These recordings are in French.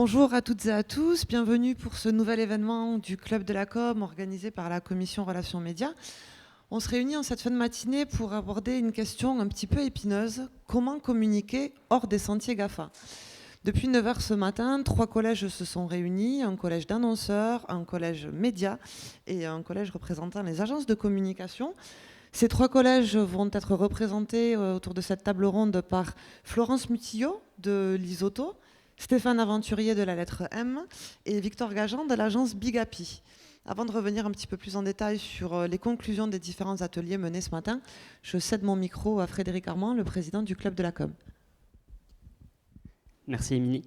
Bonjour à toutes et à tous, bienvenue pour ce nouvel événement du Club de la Com organisé par la Commission Relations Médias. On se réunit en cette fin de matinée pour aborder une question un petit peu épineuse. Comment communiquer hors des sentiers GAFA ? Depuis 9 h ce matin, 3 collèges se sont réunis, un collège d'annonceurs, un collège médias et un collège représentant les agences de communication. Ces 3 collèges vont être représentés autour de cette table ronde par Florence Mutillot de l'Isoto, Stéphane Aventurier de la lettre M et Victor Gajan de l'agence Bigapi. Avant de revenir un petit peu plus en détail sur les conclusions des différents ateliers menés ce matin, je cède mon micro à Frédéric Armand, le président du Club de la Com. Merci Émilie.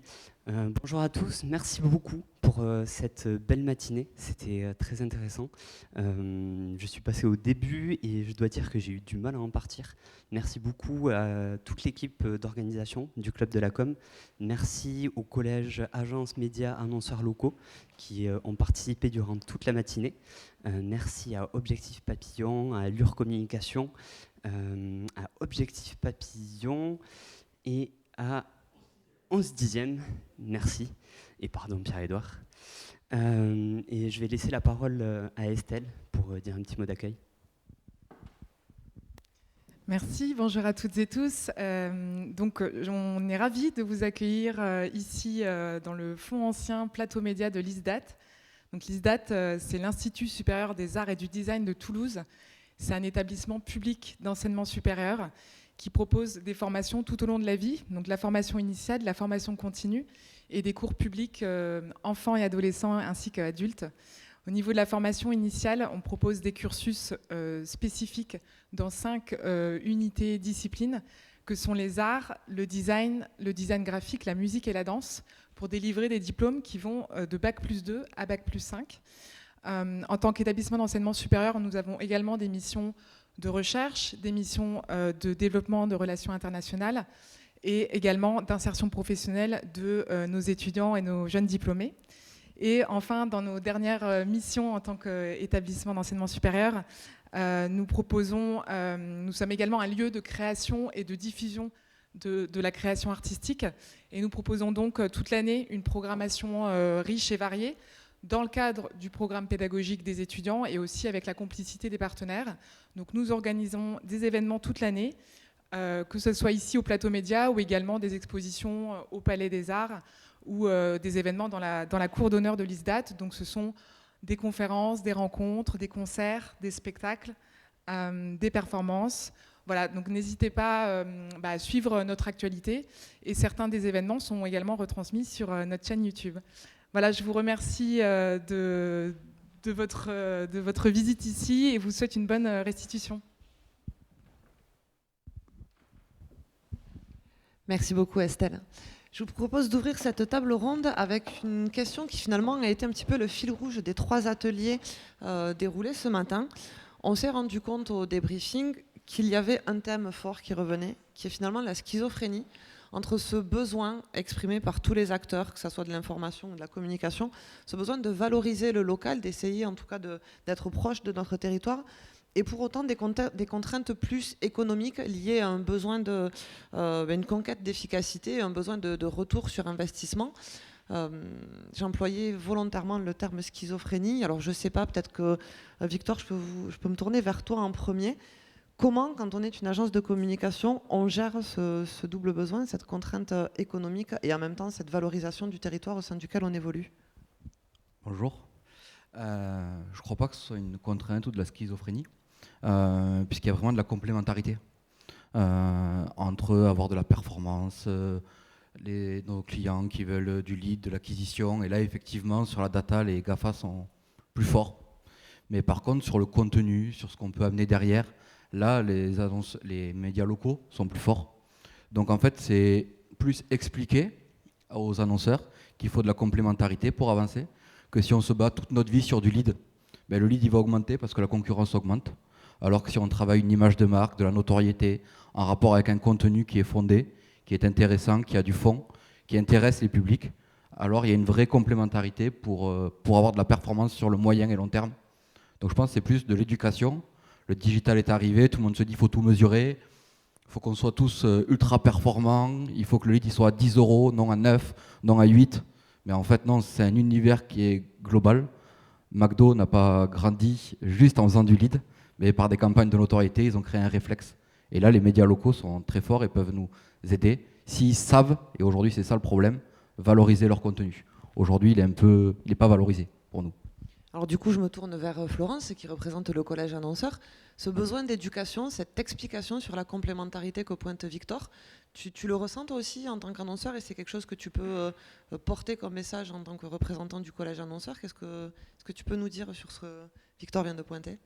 Bonjour à tous, merci beaucoup pour cette belle matinée, c'était très intéressant. Je suis passé au début et je dois dire que j'ai eu du mal à en partir. Merci beaucoup à toute l'équipe d'organisation du Club de la Com. Merci aux collèges, agences, médias, annonceurs locaux qui ont participé durant toute la matinée. Merci à Objectif Papillon, à Allure Communication, à Objectif Papillon et à 11/10, merci, et pardon Pierre-Édouard. Et je vais laisser la parole à Estelle pour dire un petit mot d'accueil. Merci, bonjour à toutes et tous. On est ravis de vous accueillir ici dans le fonds ancien Plateau Média de l'ISDAT. Donc l'ISDAT, c'est l'Institut supérieur des arts et du design de Toulouse. C'est un établissement public d'enseignement supérieur qui propose des formations tout au long de la vie, donc la formation initiale, la formation continue et des cours publics enfants et adolescents ainsi qu'adultes. Au niveau de la formation initiale, on propose des cursus spécifiques dans 5 unités disciplines que sont les arts, le design graphique, la musique et la danse, pour délivrer des diplômes qui vont de Bac+2 à Bac+5. En tant qu'établissement d'enseignement supérieur, nous avons également des missions de recherche, des missions de développement de relations internationales et également d'insertion professionnelle de nos étudiants et nos jeunes diplômés. Et enfin, dans nos dernières missions en tant qu'établissement d'enseignement supérieur, nous sommes également un lieu de création et de diffusion de la création artistique. Et nous proposons donc toute l'année une programmation riche et variée, dans le cadre du programme pédagogique des étudiants et aussi avec la complicité des partenaires. Donc nous organisons des événements toute l'année, que ce soit ici au Plateau Média ou également des expositions au Palais des Arts ou des événements dans la cour d'honneur de l'ISDAT. Donc ce sont des conférences, des rencontres, des concerts, des spectacles, des performances. Voilà, donc n'hésitez pas à suivre notre actualité et certains des événements sont également retransmis sur notre chaîne YouTube. Voilà, je vous remercie de votre visite ici et vous souhaite une bonne restitution. Merci beaucoup Estelle. Je vous propose d'ouvrir cette table ronde avec une question qui finalement a été un petit peu le fil rouge des 3 ateliers déroulés ce matin. On s'est rendu compte au débriefing qu'il y avait un thème fort qui revenait, qui est finalement la schizophrénie, entre ce besoin exprimé par tous les acteurs, que ce soit de l'information ou de la communication, ce besoin de valoriser le local, d'essayer en tout cas d'être proche de notre territoire, et pour autant des contraintes plus économiques liées à un besoin une conquête d'efficacité, un besoin de retour sur investissement. J'ai employé volontairement le terme schizophrénie. Alors je ne sais pas, peut-être que Victor, je peux me tourner vers toi en premier. Comment, quand on est une agence de communication, on gère ce double besoin, cette contrainte économique et en même temps cette valorisation du territoire au sein duquel on évolue ? Bonjour. Je ne crois pas que ce soit une contrainte ou de la schizophrénie, puisqu'il y a vraiment de la complémentarité entre avoir de la performance, nos clients qui veulent du lead, de l'acquisition, et là effectivement sur la data les GAFA sont plus forts. Mais par contre sur le contenu, sur ce qu'on peut amener derrière, là, les médias locaux sont plus forts. Donc en fait, c'est plus expliquer aux annonceurs qu'il faut de la complémentarité pour avancer, que si on se bat toute notre vie sur du lead, le lead il va augmenter parce que la concurrence augmente. Alors que si on travaille une image de marque, de la notoriété, en rapport avec un contenu qui est fondé, qui est intéressant, qui a du fond, qui intéresse les publics, alors il y a une vraie complémentarité pour avoir de la performance sur le moyen et long terme. Donc je pense que c'est plus de l'éducation. Le digital est arrivé, tout le monde se dit qu'il faut tout mesurer, il faut qu'on soit tous ultra performants, il faut que le lead il soit à 10 €, non à 9, non à 8. Mais en fait, non, c'est un univers qui est global. McDo n'a pas grandi juste en faisant du lead, mais par des campagnes de notoriété, ils ont créé un réflexe. Et là, les médias locaux sont très forts et peuvent nous aider s'ils savent, et aujourd'hui c'est ça le problème, valoriser leur contenu. Aujourd'hui, il est pas valorisé pour nous. Alors du coup, je me tourne vers Florence, qui représente le collège annonceur. Ce besoin d'éducation, cette explication sur la complémentarité que pointe Victor, tu le ressens toi aussi en tant qu'annonceur, et c'est quelque chose que tu peux porter comme message en tant que représentant du collège annonceur. Est-ce que tu peux nous dire sur ce que Victor vient de pointer ?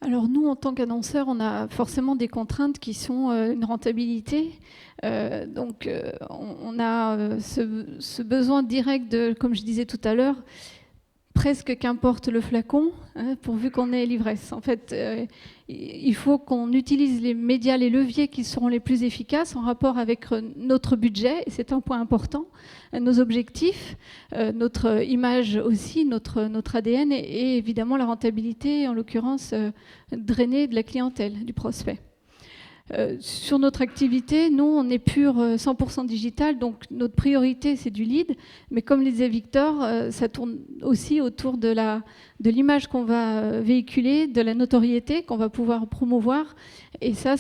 Alors nous, en tant qu'annonceurs, on a forcément des contraintes qui sont une rentabilité. On a ce besoin direct de, comme je disais tout à l'heure, presque qu'importe le flacon, pourvu qu'on ait l'ivresse. En fait, il faut qu'on utilise les médias, les leviers qui seront les plus efficaces en rapport avec notre budget, et c'est un point important, nos objectifs, notre image aussi, notre ADN, et évidemment la rentabilité, en l'occurrence, drainée de la clientèle, du prospect. Sur notre activité, nous, on est pur 100% digital, donc notre priorité, c'est du lead. Mais comme le disait Victor, ça tourne aussi autour de l'image qu'on va véhiculer, de la notoriété qu'on va pouvoir promouvoir. Et ça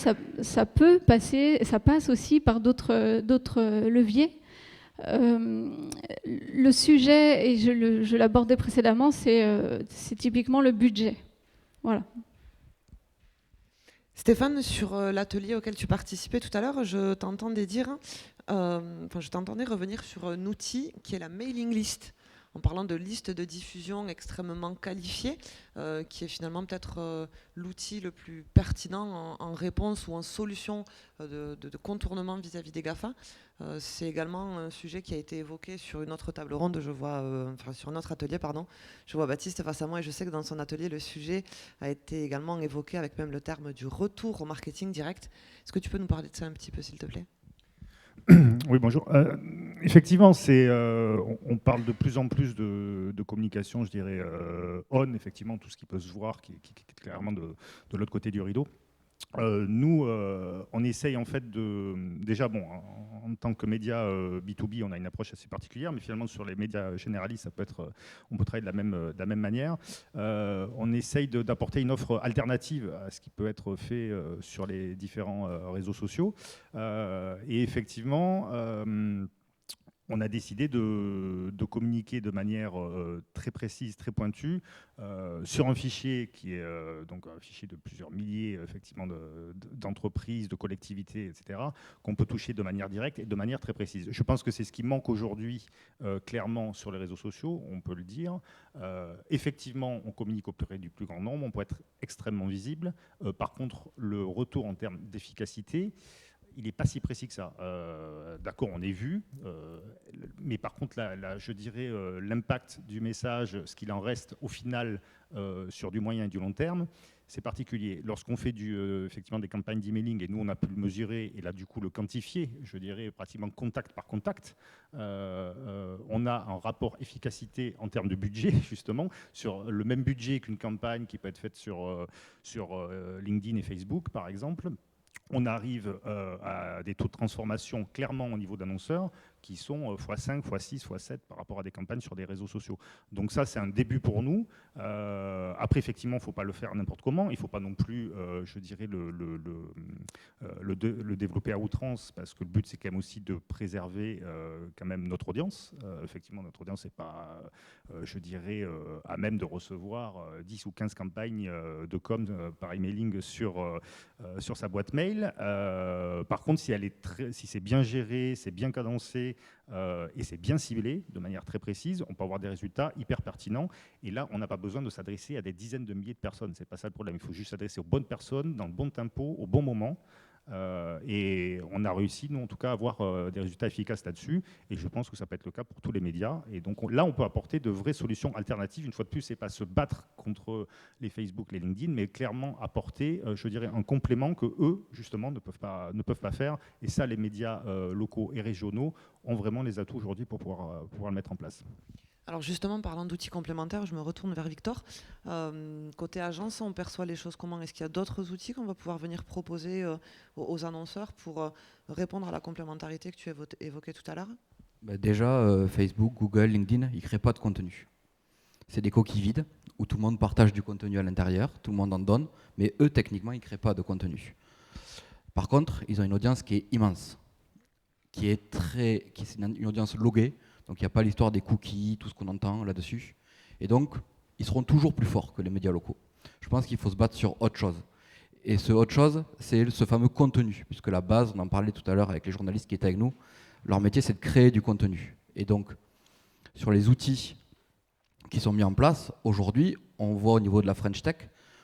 peut passer, ça passe aussi par d'autres leviers. Le sujet, et je l'abordais précédemment, c'est typiquement le budget. Voilà. Stéphane, sur l'atelier auquel tu participais tout à l'heure, je t'entendais revenir sur un outil qui est la mailing list, en parlant de liste de diffusion extrêmement qualifiée, qui est finalement peut-être l'outil le plus pertinent en réponse ou en solution de contournement vis-à-vis des GAFA. C'est également un sujet qui a été évoqué sur une autre table ronde, sur un autre atelier, pardon. Je vois Baptiste face à moi et je sais que dans son atelier, le sujet a été également évoqué avec même le terme du retour au marketing direct. Est-ce que tu peux nous parler de ça un petit peu, s'il te plaît ? Oui, bonjour. Effectivement, on parle de plus en plus de communication, je dirais, on, effectivement, tout ce qui peut se voir, qui est clairement de l'autre côté du rideau. Nous, on essaye en fait déjà, bon, en tant que média B2B, on a une approche assez particulière, mais finalement sur les médias généralistes, on peut travailler de la même manière. On essaye d'apporter une offre alternative à ce qui peut être fait sur les différents réseaux sociaux. Et effectivement, on a décidé de communiquer de manière très précise, très pointue, sur un fichier qui est donc un fichier de plusieurs milliers effectivement, d'entreprises, de collectivités, etc., qu'on peut toucher de manière directe et de manière très précise. Je pense que c'est ce qui manque aujourd'hui clairement sur les réseaux sociaux, on peut le dire. Effectivement, on communique auprès du plus grand nombre, on peut être extrêmement visible. Par contre, le retour en termes d'efficacité, il n'est pas si précis que ça. D'accord, on est vu, mais par contre, je dirais l'impact du message, ce qu'il en reste au final sur du moyen et du long terme, c'est particulier. Lorsqu'on fait effectivement des campagnes d'emailing, et nous on a pu le mesurer, et là du coup le quantifier, je dirais pratiquement contact par contact, on a un rapport efficacité en termes de budget, justement, sur le même budget qu'une campagne qui peut être faite sur LinkedIn et Facebook, par exemple. On arrive à des taux de transformation clairement au niveau d'annonceurs qui sont x5, x6, x7 par rapport à des campagnes sur des réseaux sociaux. Donc ça, c'est un début pour nous. Après, effectivement, il ne faut pas le faire n'importe comment. Il ne faut pas non plus, je dirais, le développer à outrance, parce que le but, c'est quand même aussi de préserver quand même notre audience. Effectivement, notre audience n'est pas, je dirais, à même de recevoir 10 ou 15 campagnes de com par emailing sur sa boîte mail. Par contre, si c'est bien géré, c'est bien cadencé et c'est bien ciblé de manière très précise, on peut avoir des résultats hyper pertinents. Et là, on n'a pas besoin de s'adresser à des dizaines de milliers de personnes. C'est pas ça le problème. Il faut juste s'adresser aux bonnes personnes, dans le bon tempo, au bon moment. Et on a réussi, nous en tout cas, à avoir des résultats efficaces là-dessus. Et je pense que ça peut être le cas pour tous les médias. Et donc là, on peut apporter de vraies solutions alternatives. Une fois de plus, c'est pas se battre contre les Facebook, les LinkedIn, mais clairement apporter, je dirais, un complément que eux, justement, ne peuvent pas faire. Et ça, les médias locaux et régionaux ont vraiment les atouts aujourd'hui pour pouvoir le mettre en place. Alors justement, parlant d'outils complémentaires, je me retourne vers Victor. Côté agence, on perçoit les choses comment ? Est-ce qu'il y a d'autres outils qu'on va pouvoir venir proposer aux annonceurs pour répondre à la complémentarité que tu évoquais tout à l'heure ? Déjà, Facebook, Google, LinkedIn, ils ne créent pas de contenu. C'est des coquilles vides où tout le monde partage du contenu à l'intérieur, tout le monde en donne, mais eux, techniquement, ils ne créent pas de contenu. Par contre, ils ont une audience qui est immense, qui est une audience loguée, donc il n'y a pas l'histoire des cookies, tout ce qu'on entend là-dessus. Et donc, ils seront toujours plus forts que les médias locaux. Je pense qu'il faut se battre sur autre chose. Et ce autre chose, c'est ce fameux contenu, puisque la base, on en parlait tout à l'heure avec les journalistes qui étaient avec nous, leur métier, c'est de créer du contenu. Et donc, sur les outils qui sont mis en place, aujourd'hui, on voit au niveau de la French Tech,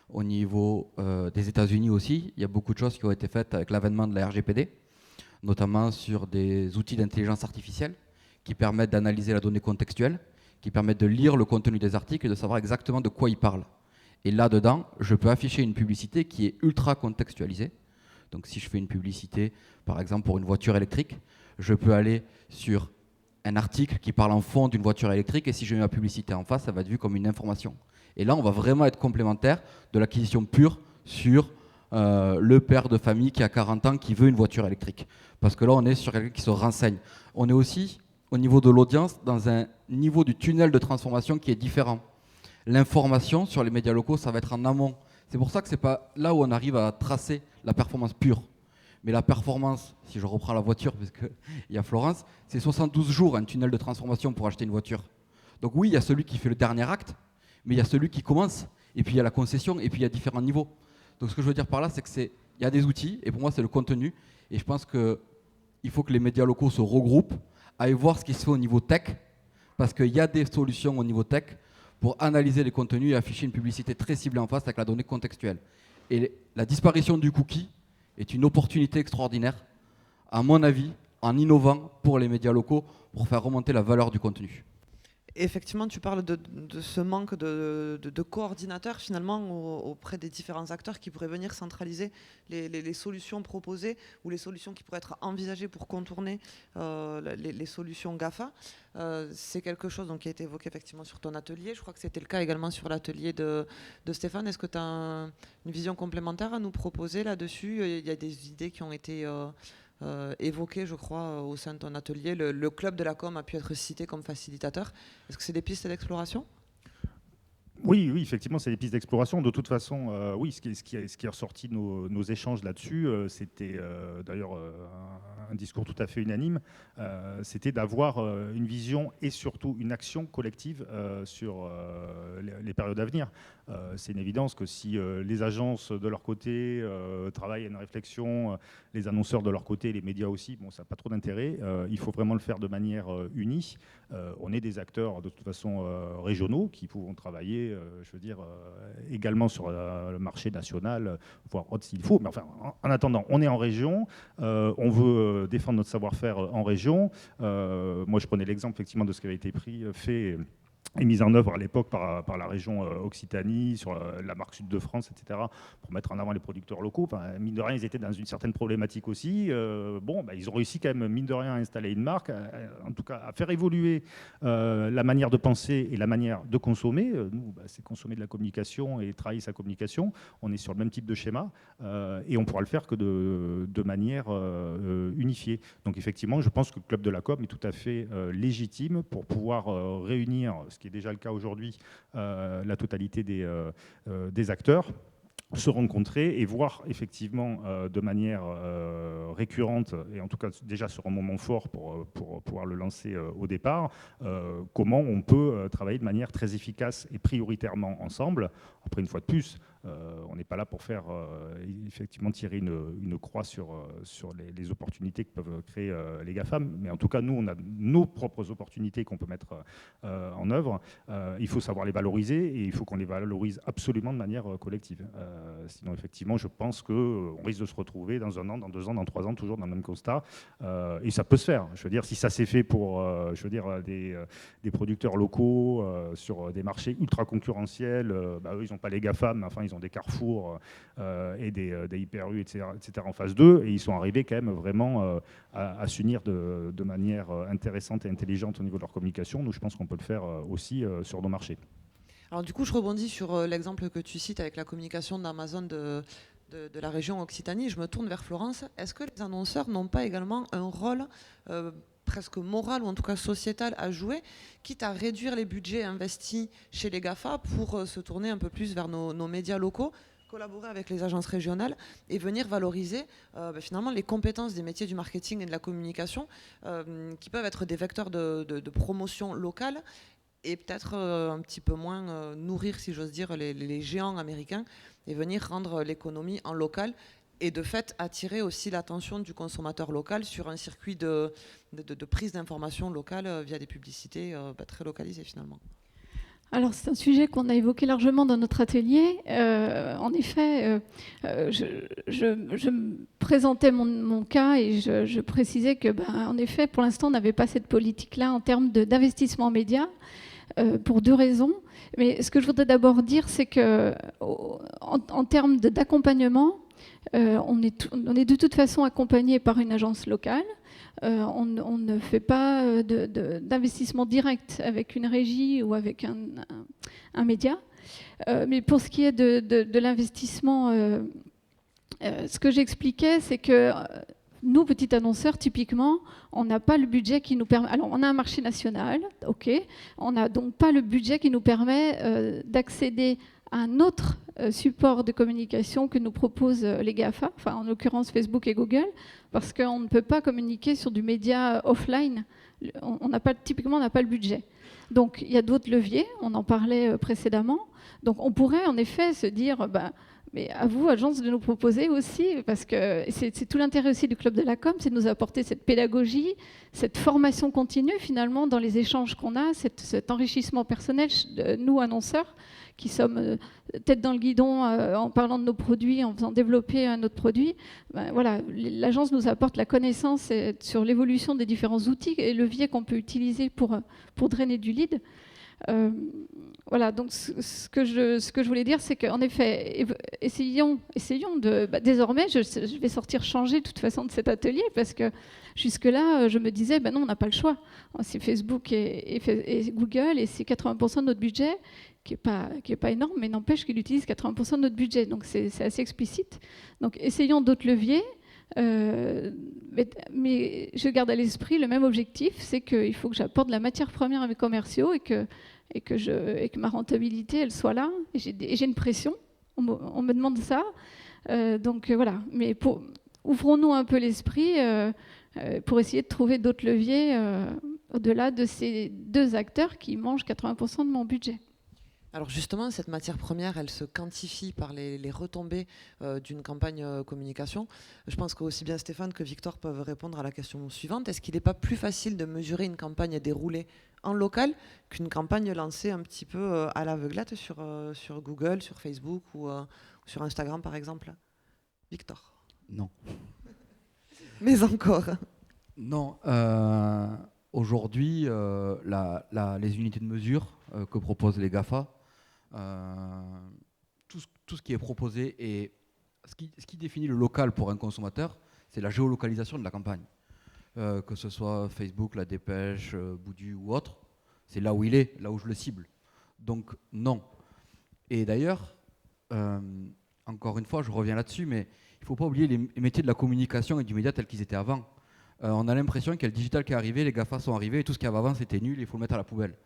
au niveau des États-Unis aussi, il y a beaucoup de choses qui ont été faites avec l'avènement de la RGPD, notamment sur des outils d'intelligence artificielle qui permettent d'analyser la donnée contextuelle, qui permettent de lire le contenu des articles et de savoir exactement de quoi ils parlent. Et là-dedans, je peux afficher une publicité qui est ultra contextualisée. Donc si je fais une publicité, par exemple pour une voiture électrique, je peux aller sur un article qui parle en fond d'une voiture électrique, et si je mets ma publicité en face, ça va être vu comme une information. Et là, on va vraiment être complémentaire de l'acquisition pure sur le père de famille qui a 40 ans qui veut une voiture électrique. Parce que là, on est sur quelqu'un qui se renseigne. On est aussi, au niveau de l'audience, dans un niveau du tunnel de transformation qui est différent. L'information sur les médias locaux, ça va être en amont. C'est pour ça que ce n'est pas là où on arrive à tracer la performance pure. Mais la performance, si je reprends la voiture, parce qu'il y a Florence, c'est 72 jours, un tunnel de transformation pour acheter une voiture. Donc oui, il y a celui qui fait le dernier acte, mais il y a celui qui commence, et puis il y a la concession, et puis il y a différents niveaux. Donc ce que je veux dire par là, c'est qu'il y a des outils, et pour moi c'est le contenu, et je pense qu'il faut que les médias locaux se regroupent, aillent voir ce qui se fait au niveau tech, parce qu'il y a des solutions au niveau tech pour analyser les contenus et afficher une publicité très ciblée en face avec la donnée contextuelle. Et la disparition du cookie est une opportunité extraordinaire, à mon avis, en innovant pour les médias locaux, pour faire remonter la valeur du contenu. Effectivement, tu parles de ce manque de coordinateurs finalement auprès des différents acteurs qui pourraient venir centraliser les solutions proposées ou les solutions qui pourraient être envisagées pour contourner les solutions GAFA. C'est quelque chose donc, qui a été évoqué effectivement sur ton atelier. Je crois que c'était le cas également sur l'atelier de Stéphane. Est-ce que tu as une vision complémentaire à nous proposer là-dessus? Il y a des idées qui ont été évoqué, je crois, au sein de ton atelier. Le club de la com a pu être cité comme facilitateur. Est-ce que c'est des pistes d'exploration ? Oui, effectivement, c'est des pistes d'exploration. De toute façon, oui, ce qui est ressorti de nos échanges là-dessus, c'était d'ailleurs un discours tout à fait unanime, c'était d'avoir une vision et surtout une action collective sur les périodes à venir. C'est une évidence que si les agences de leur côté travaillent à une réflexion, les annonceurs de leur côté, les médias aussi, bon, ça n'a pas trop d'intérêt. Il faut vraiment le faire de manière unie. On est des acteurs de toute façon régionaux qui pouvons travailler, je veux dire, également sur le marché national, voire autre s'il faut. Mais enfin, en attendant, on est en région, on veut défendre notre savoir-faire en région. Moi, je prenais l'exemple effectivement de ce qui avait été fait et mise en œuvre à l'époque par la région Occitanie, sur la marque Sud de France, etc., pour mettre en avant les producteurs locaux. Enfin, mine de rien, ils étaient dans une certaine problématique aussi. Ils ont réussi quand même, mine de rien, à installer une marque, en tout cas à faire évoluer la manière de penser et la manière de consommer. Nous, c'est consommer de la communication et travailler sa communication. On est sur le même type de schéma et on pourra le faire que de manière unifiée. Donc effectivement, je pense que le Club de la Com est tout à fait légitime pour pouvoir réunir, ce qui est déjà le cas aujourd'hui, la totalité des acteurs, se rencontrer et voir effectivement de manière récurrente, et en tout cas déjà sur un moment fort pour pouvoir le lancer au départ, comment on peut travailler de manière très efficace et prioritairement ensemble. Après, une fois de plus, on n'est pas là pour faire effectivement tirer une croix sur les opportunités que peuvent créer les GAFAM, mais en tout cas, nous, on a nos propres opportunités qu'on peut mettre en œuvre. Il faut savoir les valoriser et il faut qu'on les valorise absolument de manière collective. Sinon, effectivement, je pense qu'on risque de se retrouver dans 1 an, dans 2 ans, dans 3 ans, toujours dans le même constat. Et ça peut se faire. Je veux dire, si ça s'est fait pour des producteurs locaux sur des marchés ultra concurrentiels, eux, ils n'ont pas les GAFAM, mais enfin, ils ont des Carrefour et des Hyper U, etc., en phase 2, et ils sont arrivés quand même vraiment à s'unir de manière intéressante et intelligente au niveau de leur communication. Nous, je pense qu'on peut le faire aussi sur nos marchés. Alors du coup, je rebondis sur l'exemple que tu cites avec la communication d'Amazon de la région Occitanie. Je me tourne vers Florence. Est-ce que les annonceurs n'ont pas également un rôle presque morale ou en tout cas sociétale à jouer, quitte à réduire les budgets investis chez les GAFA pour se tourner un peu plus vers nos médias locaux, collaborer avec les agences régionales et venir valoriser finalement les compétences des métiers du marketing et de la communication qui peuvent être des vecteurs de promotion locale et peut-être un petit peu moins nourrir, si j'ose dire, les géants américains et venir rendre l'économie en local et de fait attirer aussi l'attention du consommateur local sur un circuit de prise d'information locale via des publicités très localisées finalement. Alors, c'est un sujet qu'on a évoqué largement dans notre atelier. En effet, je présentais mon cas et je précisais que, en effet, pour l'instant, on n'avait pas cette politique-là en termes d'investissement média, pour deux raisons. Mais ce que je voudrais d'abord dire, c'est qu'en termes d'accompagnement, on est de toute façon accompagné par une agence locale. On ne fait pas d'investissement direct avec une régie ou avec un média. Mais pour ce qui est de l'investissement, ce que j'expliquais, c'est que nous, petits annonceurs, typiquement, on n'a pas le budget qui nous permet... Alors, on a un marché national, ok. On n'a donc pas le budget qui nous permet d'accéder à un autre support de communication que nous proposent les GAFA, enfin en l'occurrence Facebook et Google, parce qu'on ne peut pas communiquer sur du média offline. Typiquement, on n'a pas le budget. Donc il y a d'autres leviers, on en parlait précédemment. Donc on pourrait en effet se dire, mais à vous, agence, de nous proposer aussi, parce que c'est tout l'intérêt aussi du Club de la Com, c'est de nous apporter cette pédagogie, cette formation continue finalement dans les échanges qu'on a, cet enrichissement personnel, nous annonceurs, qui sommes tête dans le guidon en parlant de nos produits, en faisant développer notre produit. Voilà, l'agence nous apporte la connaissance sur l'évolution des différents outils et leviers qu'on peut utiliser pour drainer du lead. Voilà, donc ce que je voulais dire, c'est qu'en effet, essayons de... désormais, je vais sortir changée de toute façon de cet atelier, parce que jusque-là, je me disais, non, on n'a pas le choix. C'est Facebook et Google, et c'est 80% de notre budget, qui est pas énorme, mais n'empêche qu'il utilise 80% de notre budget. Donc c'est assez explicite. Donc essayons d'autres leviers. Mais je garde à l'esprit le même objectif, c'est qu'il faut que j'apporte de la matière première à mes commerciaux et que ma rentabilité elle soit là. Et j'ai une pression, on me demande ça. Donc voilà, mais ouvrons-nous un peu l'esprit pour essayer de trouver d'autres leviers au-delà de ces deux acteurs qui mangent 80% de mon budget. Alors justement, cette matière première, elle se quantifie par les retombées d'une campagne communication. Je pense qu'aussi bien Stéphane que Victor peuvent répondre à la question suivante. Est-ce qu'il n'est pas plus facile de mesurer une campagne déroulée en local qu'une campagne lancée un petit peu à l'aveuglette sur Google, sur Facebook ou sur Instagram par exemple? Victor? Non. Mais encore? Non. Aujourd'hui, les unités de mesure que proposent les GAFA, tout ce qui est proposé et ce qui définit le local pour un consommateur, c'est la géolocalisation de la campagne. Que ce soit Facebook, La Dépêche, Boudu ou autre, c'est là où il est, là où je le cible. Donc non. Et d'ailleurs, encore une fois, je reviens là-dessus, mais il ne faut pas oublier les métiers de la communication et du média tels qu'ils étaient avant. On a l'impression qu'il y a le digital qui est arrivé, les GAFA sont arrivés, et tout ce qu'il y avait avant c'était nul, il faut le mettre à la poubelle.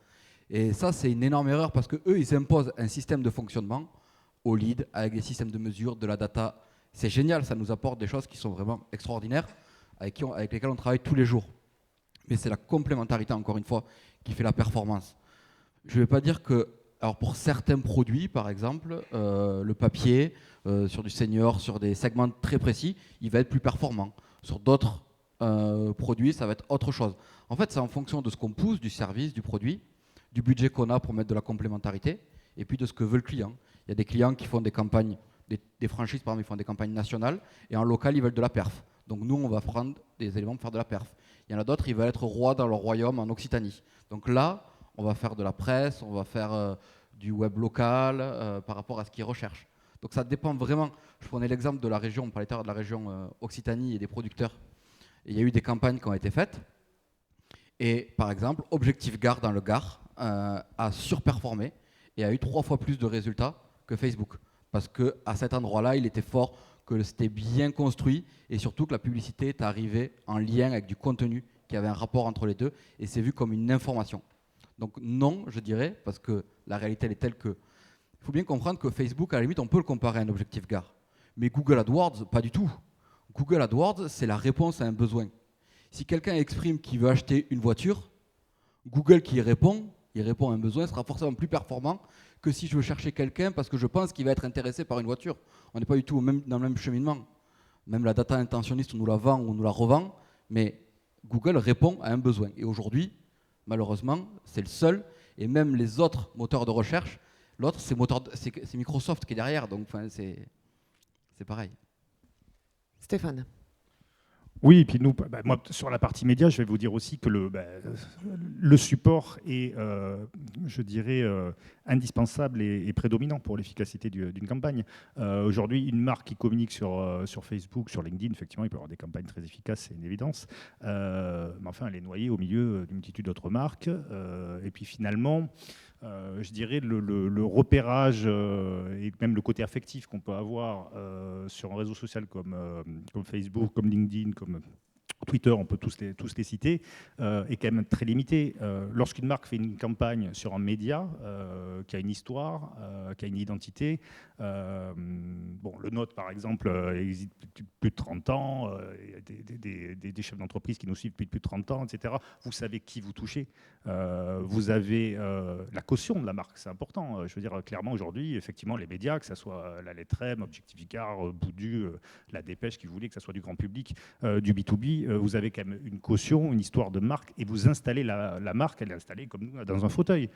Et ça, c'est une énorme erreur parce qu'eux, ils imposent un système de fonctionnement au lead avec des systèmes de mesure, de la data. C'est génial, ça nous apporte des choses qui sont vraiment extraordinaires, avec lesquelles on travaille tous les jours. Mais c'est la complémentarité, encore une fois, qui fait la performance. Je ne vais pas dire que, alors pour certains produits, par exemple, le papier, sur du senior, sur des segments très précis, il va être plus performant. Sur d'autres produits, ça va être autre chose. En fait, c'est en fonction de ce qu'on pousse, du service, du produit, du budget qu'on a pour mettre de la complémentarité, et puis de ce que veut le client. Il y a des clients qui font des campagnes, des franchises, par exemple, ils font des campagnes nationales, et en local, ils veulent de la perf. Donc nous, on va prendre des éléments pour faire de la perf. Il y en a d'autres, ils veulent être rois dans leur royaume en Occitanie. Donc là, on va faire de la presse, on va faire du web local par rapport à ce qu'ils recherchent. Donc ça dépend vraiment. Je prenais l'exemple de la région, on parlait tout à l'heure de la région Occitanie et des producteurs. Et il y a eu des campagnes qui ont été faites. Et par exemple, Objectif Gare dans le Gard a surperformé et a eu 3 fois plus de résultats que Facebook. Parce qu'à cet endroit-là, il était fort, que c'était bien construit et surtout que la publicité est arrivée en lien avec du contenu qu'il y avait un rapport entre les deux, et c'est vu comme une information. Donc non, je dirais, parce que la réalité elle est telle que... Il faut bien comprendre que Facebook, à la limite, on peut le comparer à un objectif gare. Mais Google AdWords, pas du tout. Google AdWords, c'est la réponse à un besoin. Si quelqu'un exprime qu'il veut acheter une voiture, Google qui y répond, il répond à un besoin, sera forcément plus performant que si je veux chercher quelqu'un parce que je pense qu'il va être intéressé par une voiture. On n'est pas du tout dans le même cheminement. Même la data intentionniste, on nous la vend ou on nous la revend, mais Google répond à un besoin. Et aujourd'hui, malheureusement, c'est le seul, et même les autres moteurs de recherche, l'autre, c'est Microsoft qui est derrière, donc c'est pareil. Stéphane. Oui, et puis nous, moi, sur la partie média, je vais vous dire aussi que le support est, je dirais, indispensable et prédominant pour l'efficacité d'une campagne. Aujourd'hui, une marque qui communique sur Facebook, sur LinkedIn, effectivement, il peut y avoir des campagnes très efficaces, c'est une évidence. Mais enfin, elle est noyée au milieu d'une multitude d'autres marques. Et puis finalement, je dirais le repérage et même le côté affectif qu'on peut avoir sur un réseau social comme Facebook, comme LinkedIn, comme Twitter, on peut tous les citer, est quand même très limité. Lorsqu'une marque fait une campagne sur un média qui a une histoire, qui a une identité, le nôtre par exemple existe depuis plus de 30 ans, il y a des chefs d'entreprise qui nous suivent depuis plus de 30 ans, etc. Vous savez qui vous touchez, vous avez la caution de la marque, c'est important. Je veux dire, clairement aujourd'hui, effectivement, les médias, que ce soit la Lettre M, Objectif Icare, Boudu, la Dépêche, qui voulait que ce soit du grand public, du B2B, vous avez quand même une caution, une histoire de marque, et vous installez la marque, elle est installée comme nous, dans un fauteuil.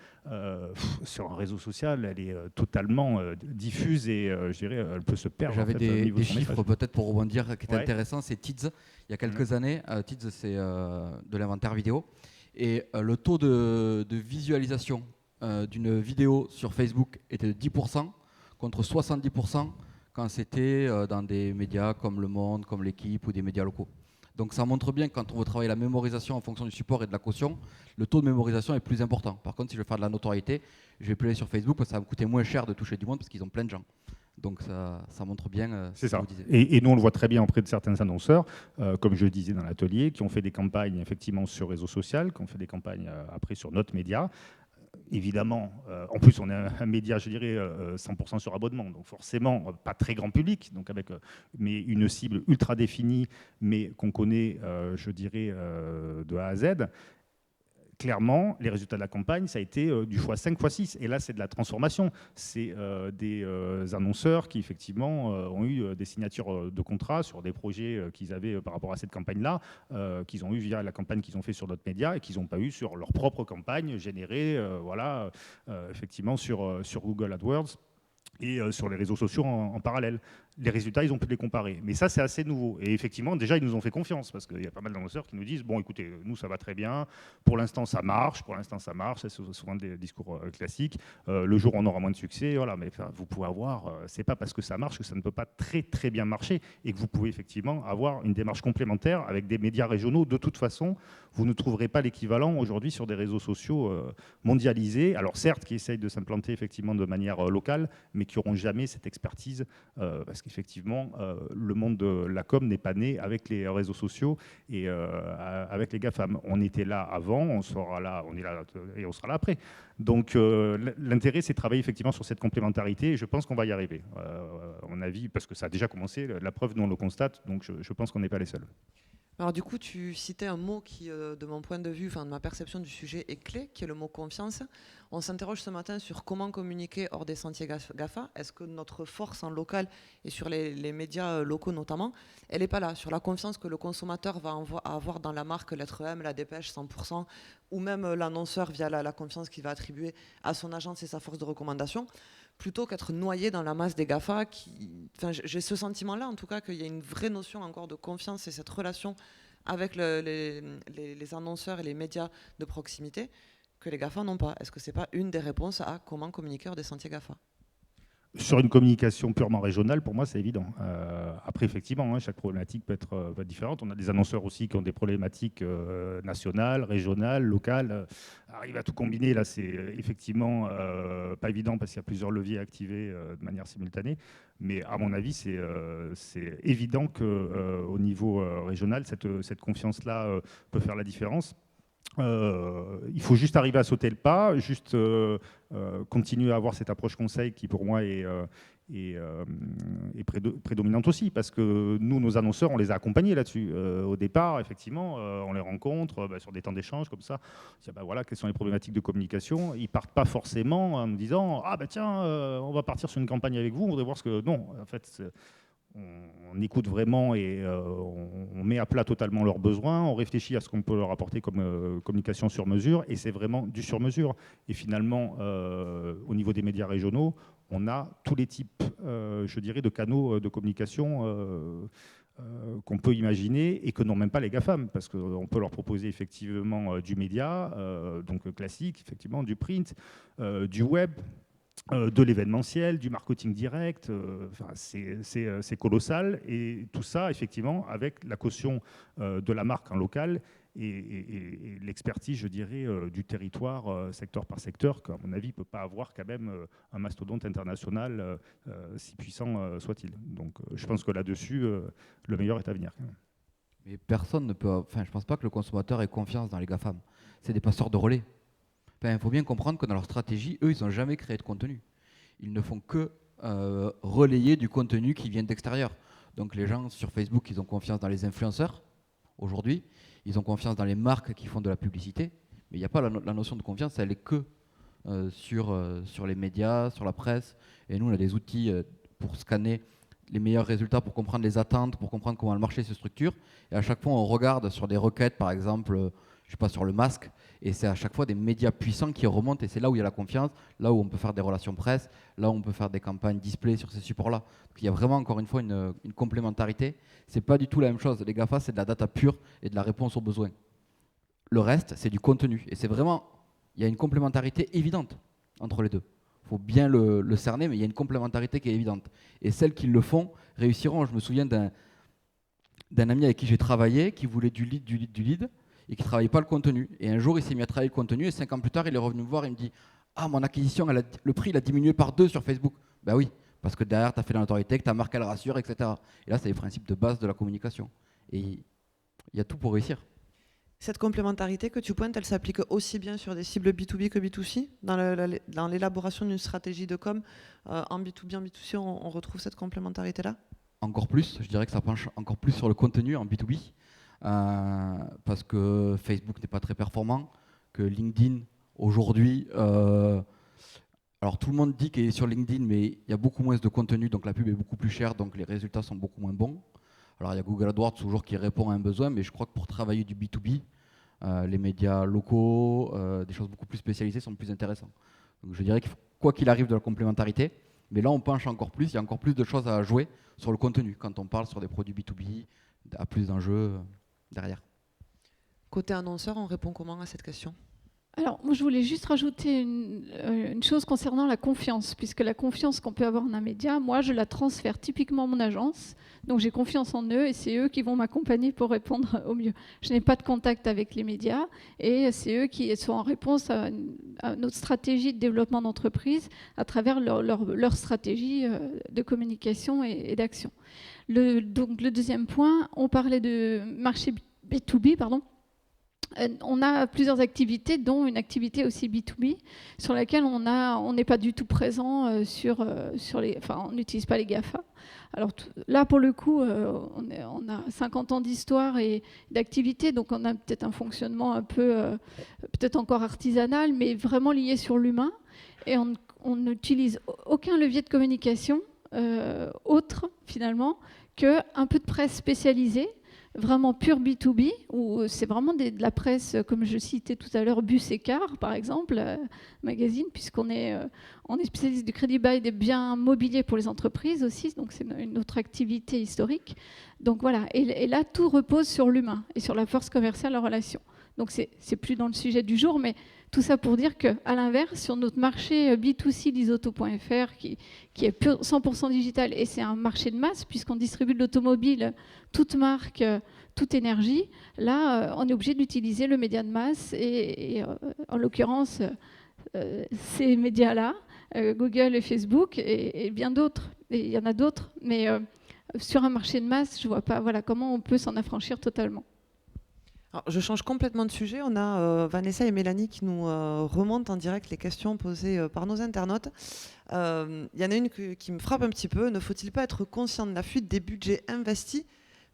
Sur un réseau social, elle est totalement diffuse et je dirais, elle peut se perdre. J'avais des chiffres peut-être pour rebondir qui étaient Ouais. intéressants. C'est Tids, il y a quelques années. Tids, c'est de l'inventaire vidéo. Et le taux de visualisation d'une vidéo sur Facebook était de 10% contre 70% quand c'était dans des médias comme Le Monde, comme L'Équipe ou des médias locaux. Donc ça montre bien que quand on veut travailler la mémorisation en fonction du support et de la caution, le taux de mémorisation est plus important. Par contre, si je veux faire de la notoriété, je vais plus aller sur Facebook parce que ça va me coûter moins cher de toucher du monde parce qu'ils ont plein de gens. Donc ça montre bien c'est ce que ça. vous disiez. Et nous, on le voit très bien auprès de certains annonceurs, comme je le disais dans l'atelier, qui ont fait des campagnes effectivement sur réseau social, qui ont fait des campagnes après sur notre média. Évidemment, en plus on est un média, je dirais, 100% sur abonnement, donc forcément pas très grand public, donc mais une cible ultra définie, mais qu'on connaît, je dirais, de A à Z. Clairement, les résultats de la campagne, ça a été du x5, x6. Et là, c'est de la transformation. C'est des annonceurs qui, effectivement, ont eu des signatures de contrats sur des projets qu'ils avaient par rapport à cette campagne-là, qu'ils ont eu via la campagne qu'ils ont fait sur d'autres médias et qu'ils n'ont pas eu sur leur propre campagne générée, effectivement, sur Google AdWords et sur les réseaux sociaux en parallèle. Les résultats, ils ont pu les comparer. Mais ça, c'est assez nouveau. Et effectivement, déjà, ils nous ont fait confiance parce qu'il y a pas mal d'annonceurs qui nous disent « Bon, écoutez, nous, ça va très bien. Pour l'instant, ça marche. C'est souvent des discours classiques. Le jour où on aura moins de succès, voilà. Mais vous pouvez avoir... c'est pas parce que ça marche que ça ne peut pas très, très bien marcher et que vous pouvez effectivement avoir une démarche complémentaire avec des médias régionaux. De toute façon, vous ne trouverez pas l'équivalent aujourd'hui sur des réseaux sociaux mondialisés. Alors certes, qui essayent de s'implanter effectivement de manière locale, mais qui n'auront jamais cette expertise parce qu'effectivement, le monde de la com n'est pas né avec les réseaux sociaux et avec les GAFAM. On était là avant, on sera là, on est là et on sera là après. Donc l'intérêt, c'est de travailler effectivement sur cette complémentarité et je pense qu'on va y arriver. À mon avis, parce que ça a déjà commencé, la preuve, nous on le constate, donc je pense qu'on n'est pas les seuls. Alors du coup, tu citais un mot qui, de mon point de vue, de ma perception du sujet, est clé, qui est le mot confiance. On s'interroge ce matin sur comment communiquer hors des sentiers GAFA. Est-ce que notre force en local et sur les médias locaux notamment, elle n'est pas là, sur la confiance que le consommateur va avoir dans la marque Lettre M, la Dépêche 100%, ou même l'annonceur via la confiance qu'il va attribuer à son agence et sa force de recommandation, plutôt qu'être noyé dans la masse des GAFA. J'ai ce sentiment-là, en tout cas, qu'il y a une vraie notion encore de confiance et cette relation avec les annonceurs et les médias de proximité que les GAFA n'ont pas. Est-ce que ce n'est pas une des réponses à comment communiquer hors des sentiers GAFA ? Sur une communication purement régionale, pour moi, c'est évident. Après, effectivement, chaque problématique peut être différente. On a des annonceurs aussi qui ont des problématiques nationales, régionales, locales. Arrive à tout combiner, là, c'est effectivement pas évident parce qu'il y a plusieurs leviers activés de manière simultanée. Mais à mon avis, c'est évident qu'au niveau régional, cette confiance-là peut faire la différence. Il faut juste arriver à sauter le pas, juste continuer à avoir cette approche conseil qui pour moi est prédominante aussi, parce que nous, nos annonceurs, on les a accompagnés là-dessus. Au départ, effectivement, on les rencontre sur des temps d'échange comme ça. On dit, voilà, quelles sont les problématiques de communication. Ils partent pas forcément en nous disant tiens, on va partir sur une campagne avec vous, on voudrait voir ce que... Non, en fait, on écoute vraiment et on met à plat totalement leurs besoins, on réfléchit à ce qu'on peut leur apporter comme communication sur mesure, et c'est vraiment du sur mesure. Et finalement, au niveau des médias régionaux, on a tous les types, je dirais, de canaux de communication qu'on peut imaginer et que n'ont même pas les GAFAM, parce qu'on peut leur proposer effectivement du média, donc classique, effectivement, du print, du web, de l'événementiel, du marketing direct, c'est colossal, et tout ça effectivement avec la caution de la marque en local et l'expertise, je dirais, du territoire secteur par secteur, qu'à mon avis ne peut pas avoir quand même un mastodonte international si puissant soit-il. Donc je pense que là-dessus le meilleur est à venir. Mais personne ne peut... Enfin, je ne pense pas que le consommateur ait confiance dans les GAFAM. C'est des passeurs de relais. Il faut bien comprendre que dans leur stratégie, eux, ils n'ont jamais créé de contenu. Ils ne font que relayer du contenu qui vient d'extérieur. Donc les gens sur Facebook, ils ont confiance dans les influenceurs, aujourd'hui. Ils ont confiance dans les marques qui font de la publicité. Mais il n'y a pas la notion de confiance, elle est que sur les médias, sur la presse. Et nous, on a des outils pour scanner les meilleurs résultats, pour comprendre les attentes, pour comprendre comment le marché se structure. Et à chaque fois, on regarde sur des requêtes, par exemple... je sais pas, sur le masque, et c'est à chaque fois des médias puissants qui remontent, et c'est là où il y a la confiance, là où on peut faire des relations presse, là où on peut faire des campagnes display sur ces supports-là. Donc il y a vraiment, encore une fois, une complémentarité. C'est pas du tout la même chose. Les GAFA, c'est de la data pure et de la réponse aux besoins. Le reste, c'est du contenu, et c'est vraiment, il y a une complémentarité évidente entre les deux. Il faut bien le cerner, mais il y a une complémentarité qui est évidente. Et celles qui le font réussiront. Je me souviens d'un ami avec qui j'ai travaillé, qui voulait du lead, et qui ne travaillait pas le contenu. Et un jour, il s'est mis à travailler le contenu, et 5 ans plus tard, il est revenu me voir et il me dit « Ah, mon acquisition, le prix, il a diminué par 2 sur Facebook. » Ben oui, parce que derrière, tu as fait la notoriété, que ta marque, elle rassure, etc. Et là, c'est les principes de base de la communication. Et il y a tout pour réussir. Cette complémentarité que tu pointes, elle s'applique aussi bien sur des cibles B2B que B2C. Dans l'élaboration d'une stratégie de com, en B2B, en B2C, on retrouve cette complémentarité-là? Encore plus, je dirais que ça penche encore plus sur le contenu en B2B. Parce que Facebook n'est pas très performant, que LinkedIn aujourd'hui, alors tout le monde dit qu'il est sur LinkedIn, mais il y a beaucoup moins de contenu, donc la pub est beaucoup plus chère, donc les résultats sont beaucoup moins bons. Alors il y a Google AdWords toujours qui répond à un besoin, mais je crois que pour travailler du B2B, les médias locaux, des choses beaucoup plus spécialisées sont plus intéressants. Donc je dirais qu'il faut, quoi qu'il arrive, de la complémentarité, mais là on penche encore plus, il y a encore plus de choses à jouer sur le contenu quand on parle sur des produits B2B, à plus d'enjeux derrière. Côté annonceur, on répond comment à cette question? Alors, moi, je voulais juste rajouter une chose concernant la confiance, puisque la confiance qu'on peut avoir en un média, moi, je la transfère typiquement à mon agence, donc j'ai confiance en eux et c'est eux qui vont m'accompagner pour répondre au mieux. Je n'ai pas de contact avec les médias et c'est eux qui sont en réponse à notre stratégie de développement d'entreprise à travers leur stratégie de communication et d'action. Donc, le deuxième point, on parlait de marché B2B, pardon. On a plusieurs activités, dont une activité aussi B2B, sur laquelle on n'est pas du tout présent sur les... Enfin, on n'utilise pas les GAFA. Alors là, pour le coup, on a 50 ans d'histoire et d'activité, donc on a peut-être un fonctionnement un peu, peut-être encore artisanal, mais vraiment lié sur l'humain. Et on n'utilise aucun levier de communication autre, finalement, qu'un peu de presse spécialisée, vraiment pure B2B, où c'est vraiment de la presse, comme je citais tout à l'heure, Bus et Car, par exemple, magazine, puisqu'on est spécialiste du crédit bail des biens mobiliers pour les entreprises aussi, donc c'est une autre activité historique. Donc voilà, et là, tout repose sur l'humain et sur la force commerciale en relation. Donc c'est plus dans le sujet du jour, mais Tout ça pour dire qu'à l'inverse, sur notre marché B2C d'Isoto.fr, qui est 100% digital, et c'est un marché de masse, puisqu'on distribue de l'automobile, toute marque, toute énergie, là, on est obligé d'utiliser le média de masse, et en l'occurrence, ces médias-là, Google et Facebook, et bien d'autres. Et il y en a d'autres, mais sur un marché de masse, je ne vois pas comment on peut s'en affranchir totalement. Alors, je change complètement de sujet. On a Vanessa et Mélanie qui nous remontent en direct les questions posées par nos internautes. Il y en a une qui me frappe un petit peu. Ne faut-il pas être conscient de la fuite des budgets investis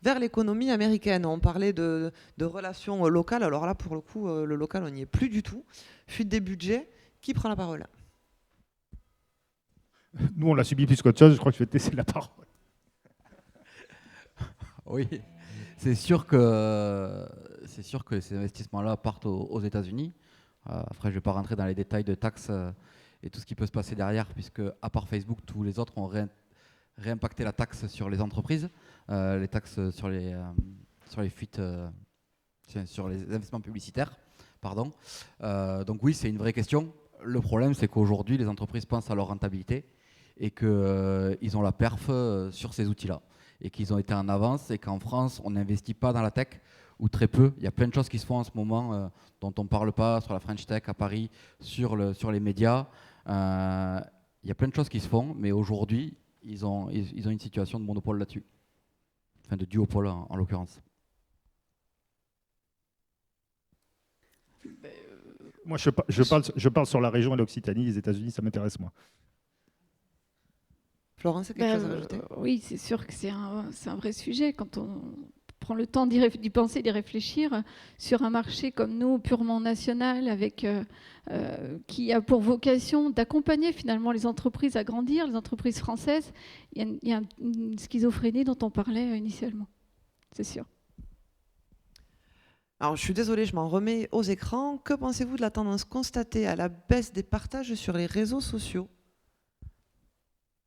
vers l'économie américaine? On parlait de relations locales. Alors là, pour le coup, le local, on n'y est plus du tout. Fuite des budgets. Qui prend la parole? Nous, on l'a subi plus qu'autre chose. Je crois que je vais te laisser la parole. Oui, c'est sûr que ces investissements-là partent aux États-Unis. Après, je ne vais pas rentrer dans les détails de taxes et tout ce qui peut se passer derrière, puisque à part Facebook, tous les autres ont réimpacté la taxe sur les entreprises, les taxes sur les fuites, sur les investissements publicitaires. Pardon. Donc oui, c'est une vraie question. Le problème, c'est qu'aujourd'hui, les entreprises pensent à leur rentabilité et qu'ils ont la perf sur ces outils-là et qu'ils ont été en avance et qu'en France, on n'investit pas dans la tech ou très peu. Il y a plein de choses qui se font en ce moment dont on ne parle pas sur la French Tech à Paris, sur les médias. Il y a plein de choses qui se font, mais aujourd'hui, ils ont une situation de monopole là-dessus. Enfin, de duopole en l'occurrence. Moi, je parle sur la région et l'Occitanie, les États-Unis, ça m'intéresse moins. Florence, quelque chose à rajouter? Oui, c'est sûr que c'est un vrai sujet. Quand on prend le temps d'y penser, d'y réfléchir, sur un marché comme nous, purement national, qui a pour vocation d'accompagner finalement les entreprises à grandir, les entreprises françaises, il y a une schizophrénie dont on parlait initialement, c'est sûr. Alors, je suis désolée, je m'en remets aux écrans. Que pensez-vous de la tendance constatée à la baisse des partages sur les réseaux sociaux?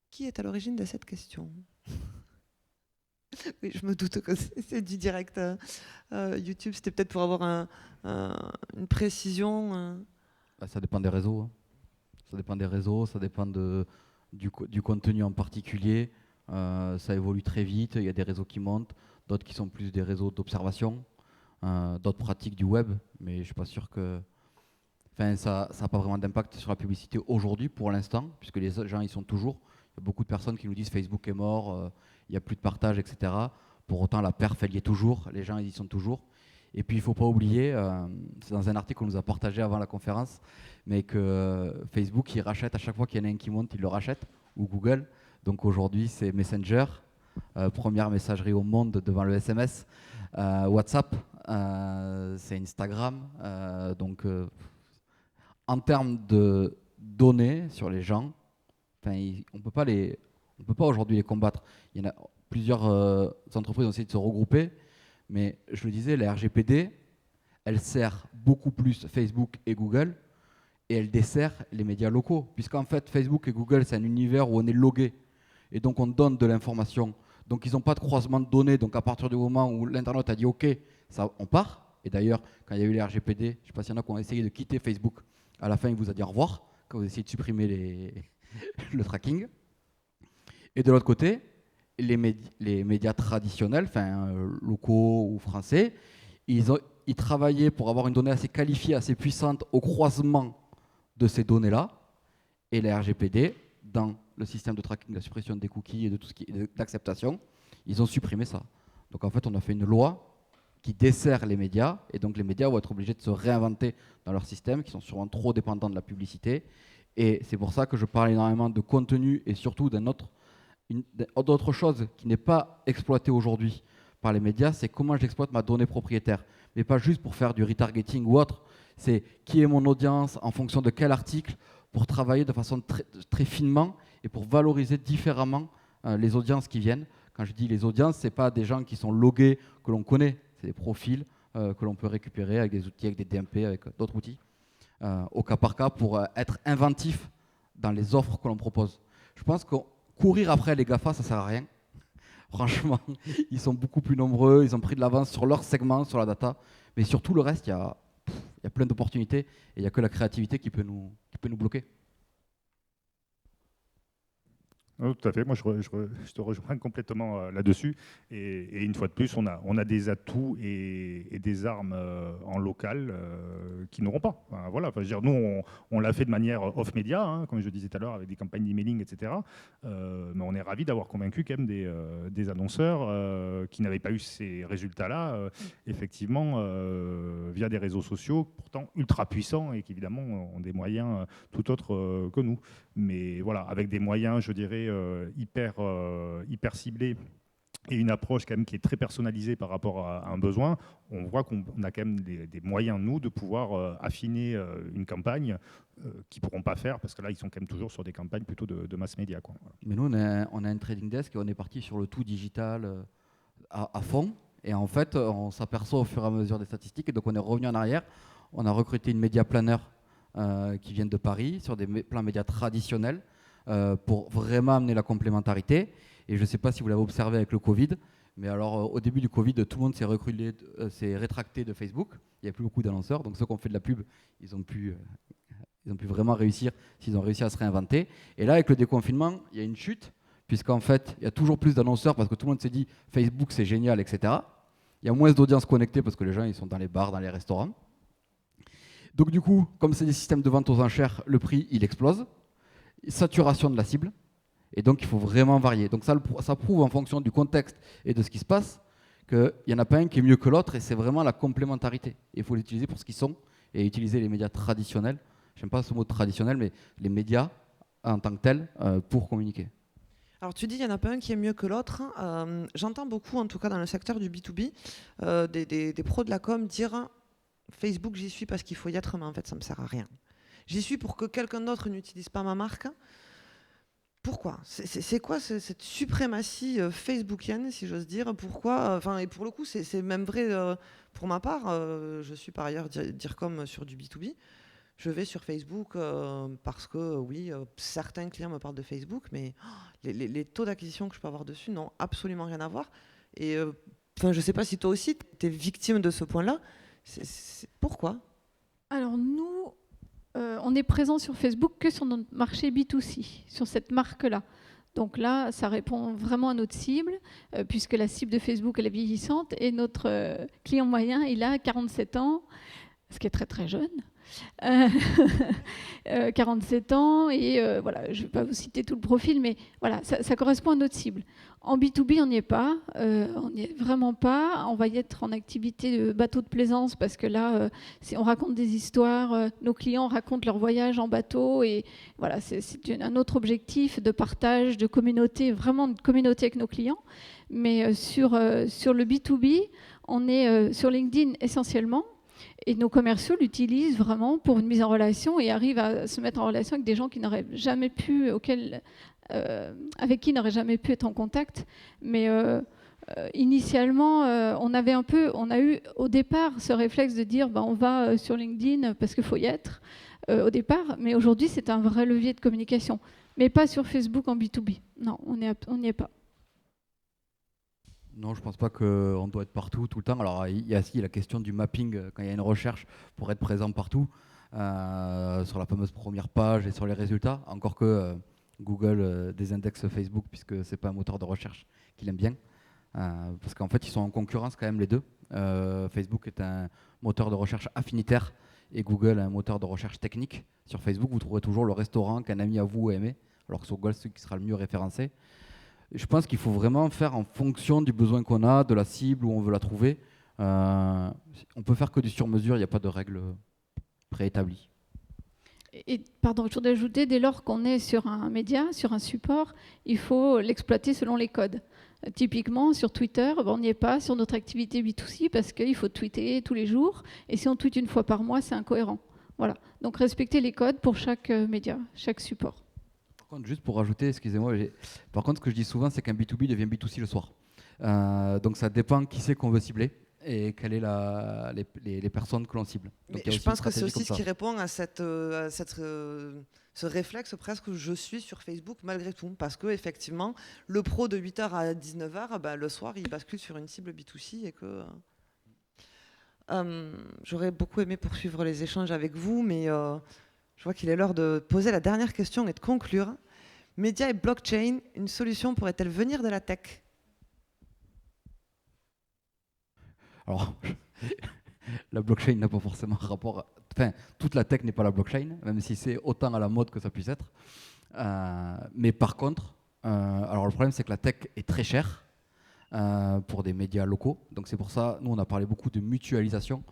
Qui est à l'origine de cette question? Oui, je me doute que c'est du direct YouTube. C'était peut-être pour avoir une précision. Ça dépend des réseaux. Ça dépend des réseaux, ça dépend du contenu en particulier. Ça évolue très vite. Il y a des réseaux qui montent, d'autres qui sont plus des réseaux d'observation, d'autres pratiques du web. Mais je ne suis pas sûr que... Enfin, ça n'a pas vraiment d'impact sur la publicité aujourd'hui, pour l'instant, puisque les gens y sont toujours. Il y a beaucoup de personnes qui nous disent Facebook est mort, il n'y a plus de partage, etc. Pour autant, la perf, elle y est toujours, les gens ils y sont toujours. Et puis, il ne faut pas oublier, c'est dans un article qu'on nous a partagé avant la conférence, mais que Facebook, il rachète à chaque fois qu'il y en a un qui monte, il le rachète, ou Google. Donc aujourd'hui, c'est Messenger, première messagerie au monde devant le SMS. WhatsApp, c'est Instagram. Donc, en termes de données sur les gens, on ne peut pas aujourd'hui les combattre. Il y en a plusieurs entreprises ont essayé de se regrouper, mais je le disais, la RGPD, elle sert beaucoup plus Facebook et Google, et elle dessert les médias locaux, puisqu'en fait, Facebook et Google, c'est un univers où on est logué, et donc on donne de l'information. Donc ils n'ont pas de croisement de données, donc à partir du moment où l'internaute a dit OK, ça, on part. Et d'ailleurs, quand il y a eu les RGPD, je ne sais pas s'il y en a qui ont essayé de quitter Facebook, à la fin, il vous a dit au revoir, quand vous essayez de supprimer le tracking. Et de l'autre côté, les médias traditionnels, locaux ou français, ils travaillaient pour avoir une donnée assez qualifiée, assez puissante au croisement de ces données-là. Et la RGPD, dans le système de tracking, la suppression des cookies et de tout ce qui est d'acceptation, ils ont supprimé ça. Donc en fait, on a fait une loi qui dessert les médias, et donc les médias vont être obligés de se réinventer dans leur système, qui sont souvent trop dépendants de la publicité. Et c'est pour ça que je parle énormément de contenu et surtout d'autre chose qui n'est pas exploitée aujourd'hui par les médias, c'est comment j'exploite ma donnée propriétaire. Mais pas juste pour faire du retargeting ou autre, c'est qui est mon audience, en fonction de quel article, pour travailler de façon très, très finement et pour valoriser différemment les audiences qui viennent. Quand je dis les audiences, ce n'est pas des gens qui sont logués, que l'on connaît, c'est des profils que l'on peut récupérer avec des outils, avec des DMP, avec d'autres outils. Au cas par cas pour être inventif dans les offres que l'on propose. Je pense que courir après les GAFA, ça ne sert à rien. Franchement, ils sont beaucoup plus nombreux, ils ont pris de l'avance sur leur segment, sur la data, mais sur tout le reste, il y a plein d'opportunités et il n'y a que la créativité qui peut nous bloquer. Oui, tout à fait, moi je te rejoins complètement là-dessus. Et une fois de plus, on a des atouts et des armes en local qui n'auront pas. Enfin, voilà, enfin, je veux dire, nous, on l'a fait de manière off-média, hein, comme je disais tout à l'heure, avec des campagnes d'emailing, etc. Mais on est ravis d'avoir convaincu quand même des annonceurs qui n'avaient pas eu ces résultats-là, effectivement, via des réseaux sociaux, pourtant ultra puissants et qui évidemment ont des moyens tout autres que nous. Mais voilà, avec des moyens, je dirais, hyper ciblés et une approche quand même qui est très personnalisée par rapport à un besoin, on voit qu'on a quand même des moyens, nous, de pouvoir affiner une campagne qu'ils ne pourront pas faire, parce que là, ils sont quand même toujours sur des campagnes plutôt de mass média, quoi. Voilà. Mais nous, on a un trading desk et on est parti sur le tout digital à fond. Et en fait, on s'aperçoit au fur et à mesure des statistiques. Et donc, on est revenu en arrière. On a recruté une média planner qui viennent de Paris, sur des plans médias traditionnels, pour vraiment amener la complémentarité. Et je ne sais pas si vous l'avez observé avec le Covid, mais alors au début du Covid, tout le monde s'est rétracté de Facebook. Il n'y a plus beaucoup d'annonceurs, donc ceux qui ont fait de la pub, ils ont pu vraiment réussir, s'ils ont réussi à se réinventer. Et là, avec le déconfinement, il y a une chute, puisqu'en fait, il y a toujours plus d'annonceurs, parce que tout le monde s'est dit Facebook, c'est génial, etc. Il y a moins d'audience connectée, parce que les gens, ils sont dans les bars, dans les restaurants. Donc du coup, comme c'est des systèmes de vente aux enchères, le prix, il explose. Saturation de la cible. Et donc, il faut vraiment varier. Donc ça prouve en fonction du contexte et de ce qui se passe qu'il n'y en a pas un qui est mieux que l'autre et c'est vraiment la complémentarité. Il faut l'utiliser pour ce qu'ils sont et utiliser les médias traditionnels. Je n'aime pas ce mot traditionnel, mais les médias en tant que tels pour communiquer. Alors tu dis il n'y en a pas un qui est mieux que l'autre. J'entends beaucoup, en tout cas dans le secteur du B2B, des pros de la com dire Facebook, j'y suis parce qu'il faut y être, mais en fait, ça ne me sert à rien. J'y suis pour que quelqu'un d'autre n'utilise pas ma marque. Pourquoi ? C'est quoi cette suprématie facebookienne, si j'ose dire ? Pourquoi ? Et pour le coup, c'est même vrai pour ma part. Je suis par ailleurs DIRCOM sur du B2B. Je vais sur Facebook parce que, oui, certains clients me parlent de Facebook, mais les taux d'acquisition que je peux avoir dessus n'ont absolument rien à voir. Et je ne sais pas si toi aussi, tu es victime de ce point-là. Pourquoi ? Alors nous, on est présent sur Facebook que sur notre marché B2C, sur cette marque-là. Donc là, ça répond vraiment à notre cible, puisque la cible de Facebook, elle est vieillissante, et notre client moyen, il a 47 ans, ce qui est très très jeune. 47 ans, et voilà, je ne vais pas vous citer tout le profil, mais voilà, ça correspond à notre cible. En B2B, on n'y est pas, on n'y est vraiment pas. On va y être en activité de bateau de plaisance parce que là, on raconte des histoires, nos clients racontent leur voyage en bateau, et voilà, c'est un autre objectif de partage, de communauté, vraiment de communauté avec nos clients. Mais sur le B2B, on est sur LinkedIn essentiellement. Et nos commerciaux l'utilisent vraiment pour une mise en relation et arrivent à se mettre en relation avec des gens qui n'auraient jamais pu, avec qui ils n'auraient jamais pu être en contact. Mais initialement, on a eu au départ ce réflexe de dire on va sur LinkedIn parce qu'il faut y être au départ. Mais aujourd'hui, c'est un vrai levier de communication. Mais pas sur Facebook en B2B. Non, on n'y est pas. Non, je ne pense pas qu'on doit être partout tout le temps. Alors, il y a aussi la question du mapping quand il y a une recherche pour être présent partout, sur la fameuse première page et sur les résultats. Encore que Google désindexe Facebook puisque ce n'est pas un moteur de recherche qu'il aime bien. Parce qu'en fait, ils sont en concurrence quand même les deux. Facebook est un moteur de recherche affinitaire et Google un moteur de recherche technique. Sur Facebook, vous trouverez toujours le restaurant qu'un ami à vous aimé, alors que sur Google, c'est celui qui sera le mieux référencé. Je pense qu'il faut vraiment faire en fonction du besoin qu'on a, de la cible, où on veut la trouver. On peut faire que du sur-mesure, il n'y a pas de règle préétablie. Et pardon, je voudrais ajouter, dès lors qu'on est sur un média, sur un support, il faut l'exploiter selon les codes. Typiquement, sur Twitter, on n'y est pas sur notre activité B2C parce qu'il faut tweeter tous les jours. Et si on tweete une fois par mois, c'est incohérent. Voilà. Donc respecter les codes pour chaque média, chaque support. Par contre, juste pour rajouter, excusez-moi, par contre, ce que je dis souvent, c'est qu'un B2B devient B2C le soir. Donc ça dépend qui c'est qu'on veut cibler et quelles sont les personnes que l'on cible. Donc, je pense que c'est aussi ce qui répond à ce réflexe presque où je suis sur Facebook malgré tout. Parce qu'effectivement, le pro de 8h à 19h, le soir, il bascule sur une cible B2C et que... J'aurais beaucoup aimé poursuivre les échanges avec vous, mais je vois qu'il est l'heure de poser la dernière question et de conclure. Médias et blockchain, une solution pourrait-elle venir de la tech ? Alors, la blockchain n'a pas forcément rapport. Enfin, toute la tech n'est pas la blockchain, même si c'est autant à la mode que ça puisse être. Mais par contre, alors le problème c'est que la tech est très chère pour des médias locaux. Donc c'est pour ça, nous on a parlé beaucoup de mutualisation,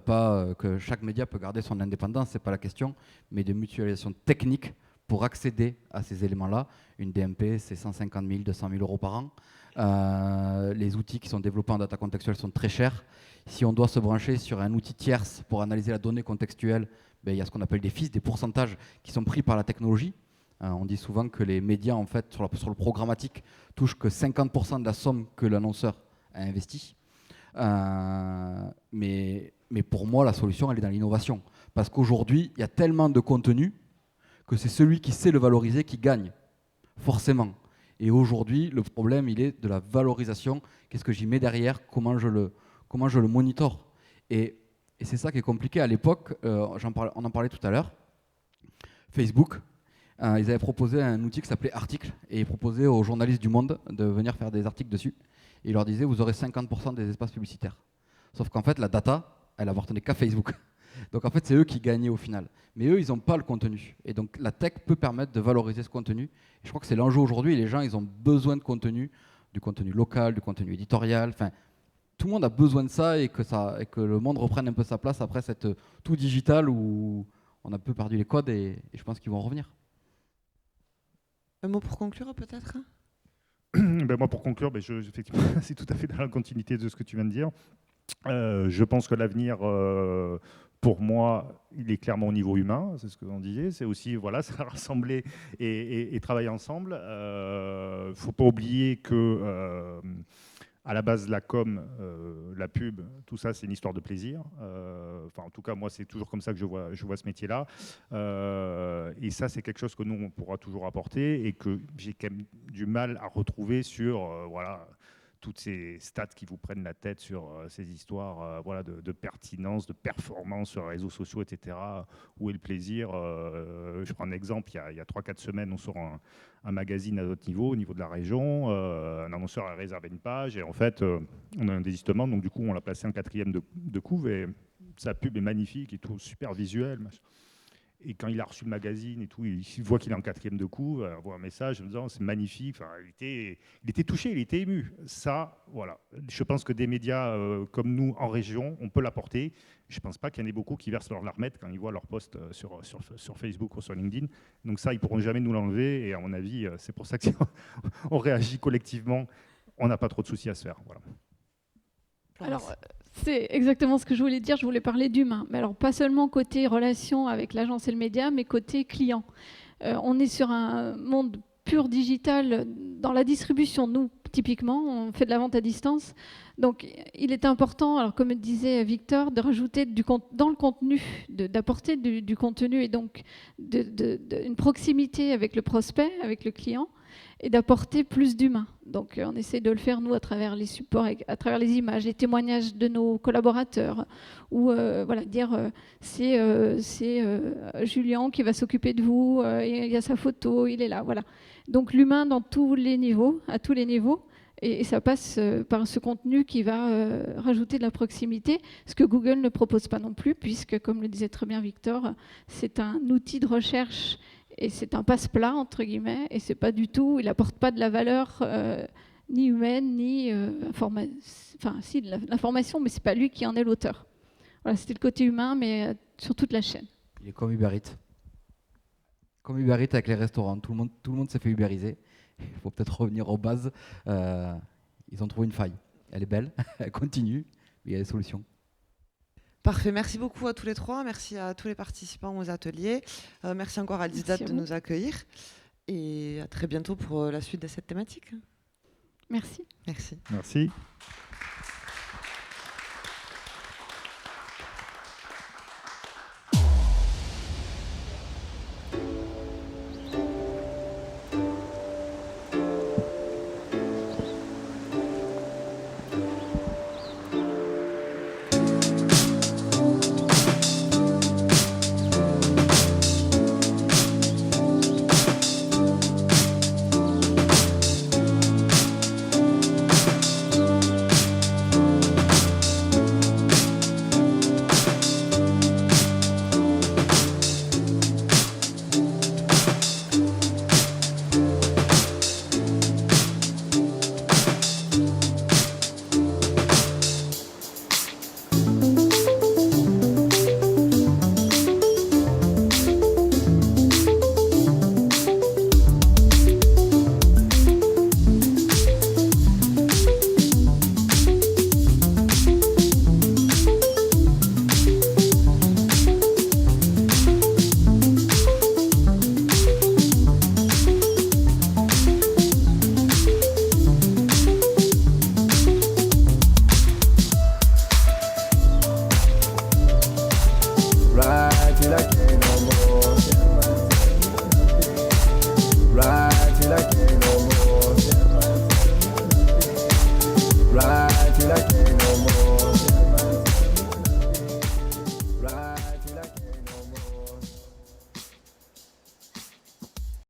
pas que chaque média peut garder son indépendance, c'est pas la question, mais de mutualisation technique pour accéder à ces éléments-là. Une DMP, c'est 150 000, 200 000 euros par an. Les outils qui sont développés en data contextuelle sont très chers. Si on doit se brancher sur un outil tierce pour analyser la donnée contextuelle, ben, il y a ce qu'on appelle des fees, des pourcentages qui sont pris par la technologie. On dit souvent que les médias, en fait, sur le programmatique, touchent que 50% de la somme que l'annonceur a investi. Mais pour moi, la solution, elle est dans l'innovation. Parce qu'aujourd'hui, il y a tellement de contenu que c'est celui qui sait le valoriser qui gagne, forcément. Et aujourd'hui, le problème, il est de la valorisation. Qu'est-ce que j'y mets derrière ? Comment je le monitore ? Et c'est ça qui est compliqué. À l'époque, on en parlait tout à l'heure, Facebook, ils avaient proposé un outil qui s'appelait Article, et ils proposaient aux journalistes du Monde de venir faire des articles dessus. Et ils leur disaient, vous aurez 50% des espaces publicitaires. Sauf qu'en fait, la data, elle appartenait qu'à Facebook. Donc en fait, c'est eux qui gagnaient au final. Mais eux, ils n'ont pas le contenu. Et donc la tech peut permettre de valoriser ce contenu. Et je crois que c'est l'enjeu aujourd'hui. Les gens, ils ont besoin de contenu, du contenu local, du contenu éditorial. Enfin, tout le monde a besoin de ça et que le monde reprenne un peu sa place après cette tout digital où on a un peu perdu les codes et je pense qu'ils vont revenir. Un mot pour conclure peut-être ? Ben moi, pour conclure, effectivement, c'est tout à fait dans la continuité de ce que tu viens de dire. Je pense que l'avenir, pour moi, il est clairement au niveau humain, c'est ce que l'on disait. C'est aussi, voilà, ça rassembler et travailler ensemble. Il ne faut pas oublier que, à la base, la com, la pub, tout ça, c'est une histoire de plaisir. En tout cas, moi, c'est toujours comme ça que je vois ce métier-là. Et ça, c'est quelque chose que nous, on pourra toujours apporter et que j'ai quand même du mal à retrouver sur, voilà, toutes ces stats qui vous prennent la tête sur ces histoires voilà, de pertinence, de performance sur les réseaux sociaux, etc. Où est le plaisir Je prends un exemple, il y a 3-4 semaines, on sort un magazine à notre niveau, au niveau de la région. Un annonceur a réservé une page et en fait, on a un désistement. Donc du coup, on l'a placé en 4e de couve et sa pub est magnifique et tout, super visuel. Et quand il a reçu le magazine et tout, il voit qu'il est en 4e de couve, il envoie un message en disant c'est magnifique. Enfin, il était touché, il était ému. Ça, voilà. Je pense que des médias comme nous en région, on peut l'apporter. Je ne pense pas qu'il y en ait beaucoup qui versent leur larmette quand ils voient leur post sur Facebook ou sur LinkedIn. Donc ça, ils ne pourront jamais nous l'enlever. Et à mon avis, c'est pour ça qu'on réagit collectivement. On n'a pas trop de soucis à se faire. Voilà. Alors, c'est exactement ce que je voulais dire. Je voulais parler d'humain. Mais alors, pas seulement côté relation avec l'agence et le média, mais côté client. On est sur un monde pur digital dans la distribution. Nous, typiquement, on fait de la vente à distance. Donc, il est important, alors comme disait Victor, de rajouter dans le contenu, d'apporter du contenu et donc une proximité avec le prospect, avec le client, et d'apporter plus d'humain. Donc on essaie de le faire, nous, à travers les supports, à travers les images, les témoignages de nos collaborateurs, ou voilà, dire c'est Julien qui va s'occuper de vous, il y a sa photo, il est là, voilà. Donc l'humain dans tous les niveaux, à tous les niveaux, et ça passe par ce contenu qui va rajouter de la proximité, ce que Google ne propose pas non plus, puisque, comme le disait très bien Victor, c'est un outil de recherche et c'est un passe-plat, entre guillemets, et c'est pas du tout, il n'apporte pas de la valeur ni humaine, ni si, de l'information, mais c'est pas lui qui en est l'auteur. Voilà, c'était le côté humain, mais sur toute la chaîne. Il est comme Uber Eats. Comme Uber Eats avec les restaurants, tout le monde s'est fait uberiser. Il faut peut-être revenir aux bases. Ils ont trouvé une faille. Elle est belle, elle continue, mais il y a des solutions. Parfait, merci beaucoup à tous les trois, merci à tous les participants aux ateliers, merci encore à l'ISDAT de nous accueillir et à très bientôt pour la suite de cette thématique. Merci. Merci. Merci.